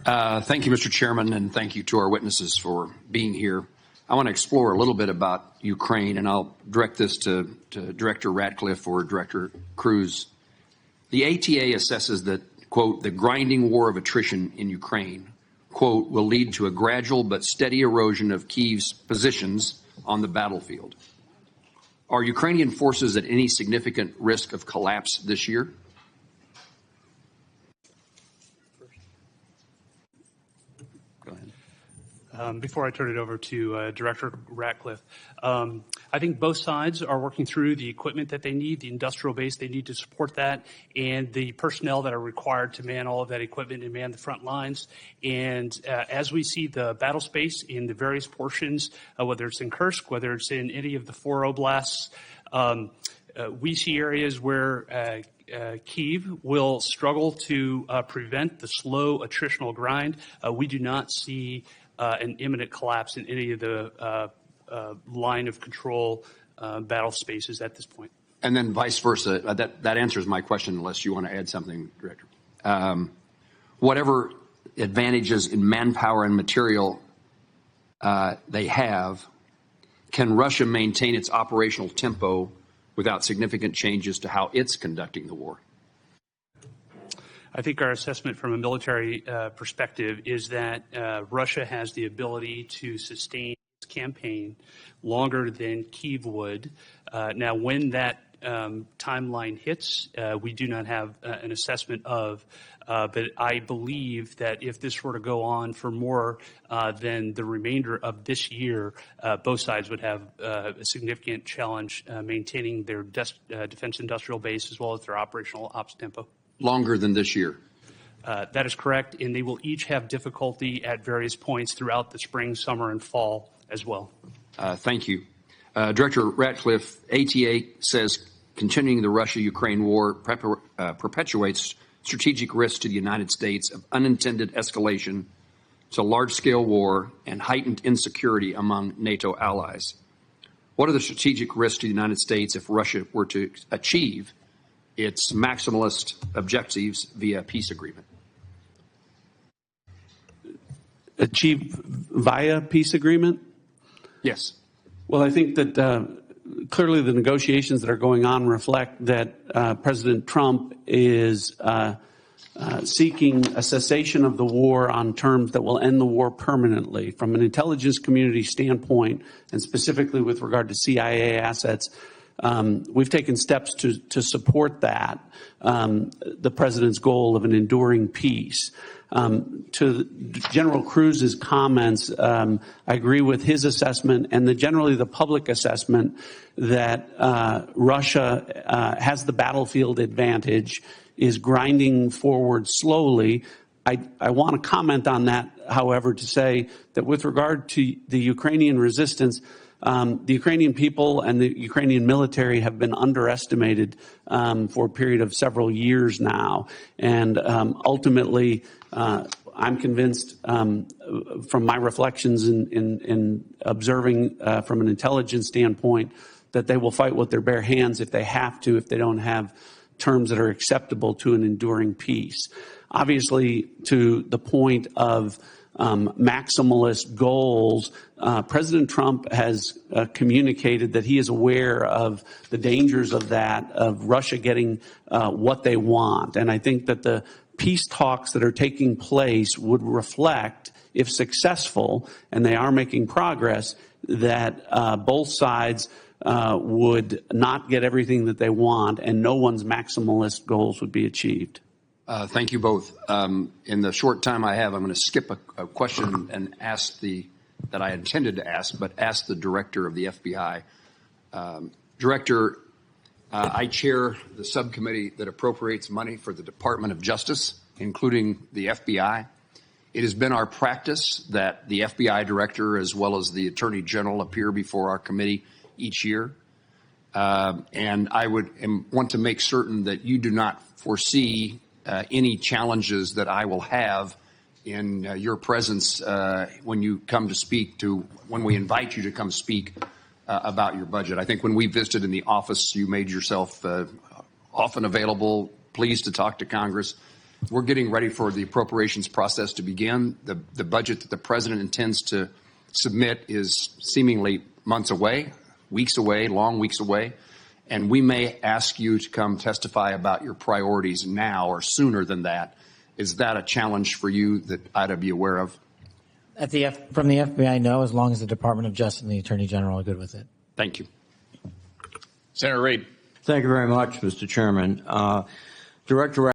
Thank you, Mr. Chairman, and thank you to our witnesses for being here. I want to explore a little bit about Ukraine, and I'll direct this to Director Ratcliffe or Director Kruse. The ATA assesses that, quote, the grinding war of attrition in Ukraine, quote, will lead to a gradual but steady erosion of Kyiv's positions on the battlefield. Are Ukrainian forces at any significant risk of collapse this year? Go ahead. Before I turn it over to Director Ratcliffe, I think both sides are working through the equipment that they need, the industrial base they need to support that, and the personnel that are required to man all of that equipment and man the front lines. And as we see the battle space in the various portions, whether it's in Kursk, whether it's in any of the 4 oblasts, we see areas where Kyiv will struggle to prevent the slow attritional grind. We do not see an imminent collapse in any of the line of control battle spaces at this point. And then vice versa. That answers my question, unless you want to add something, Director. Whatever advantages in manpower and material they have, can Russia maintain its operational tempo without significant changes to how it's conducting the war? I think our assessment from a military perspective is that Russia has the ability to sustain its campaign longer than Kyiv would. Now, when that timeline hits, we do not have an assessment of, but I believe that if this were to go on for more than the remainder of this year, both sides would have a significant challenge maintaining their defense industrial base as well as their operational ops tempo. Longer than this year? That is correct, and they will each have difficulty at various points throughout the spring, summer, and fall as well. Thank you. Director Ratcliffe, ATA says continuing the Russia-Ukraine war perpetuates strategic risks to the United States of unintended escalation to large-scale war and heightened insecurity among NATO allies. What are the strategic risks to the United States if Russia were to achieve its maximalist objectives via peace agreement? Achieve via peace agreement? Yes. Well, I think that clearly the negotiations that are going on reflect that President Trump is seeking a cessation of the war on terms that will end the war permanently. From an intelligence community standpoint, and specifically with regard to CIA assets, we've taken steps to support that, the president's goal of an enduring peace. To General Kruse's comments, I agree with his assessment and generally the public assessment that Russia has the battlefield advantage, is grinding forward slowly. I want to comment on that, however, to say that with regard to the Ukrainian resistance, the Ukrainian people and the Ukrainian military have been underestimated for a period of several years now. And ultimately, I'm convinced from my reflections in observing from an intelligence standpoint that they will fight with their bare hands if they have to, if they don't have terms that are acceptable to an enduring peace. Obviously, to the point of maximalist goals, President Trump has communicated that he is aware of the dangers of that, of Russia getting what they want. And I think that the peace talks that are taking place would reflect, if successful, and they are making progress, that both sides would not get everything that they want and no one's maximalist goals would be achieved. Thank you both. In the short time I have, I'm going to skip a question and ask that I intended to ask, but ask the director of the FBI. Director, I chair the subcommittee that appropriates money for the Department of Justice, including the FBI. It has been our practice that the FBI director as well as the Attorney General appear before our committee each year. And I want to make certain that you do not foresee any challenges that I will have in your presence when you come to speak when we invite you to come speak about your budget. I think when we visited in the office, you made yourself often available, pleased to talk to Congress. we're getting ready for the appropriations process to begin. The budget that the president intends to submit is seemingly months away, weeks away, long weeks away. And we may ask you to come testify about your priorities now or sooner than that. Is that a challenge for you that I ought to be aware of? From the FBI, no, as long as the Department of Justice and the Attorney General are good with it. Thank you. Senator Reid. Thank you very much, Mr. Chairman. Director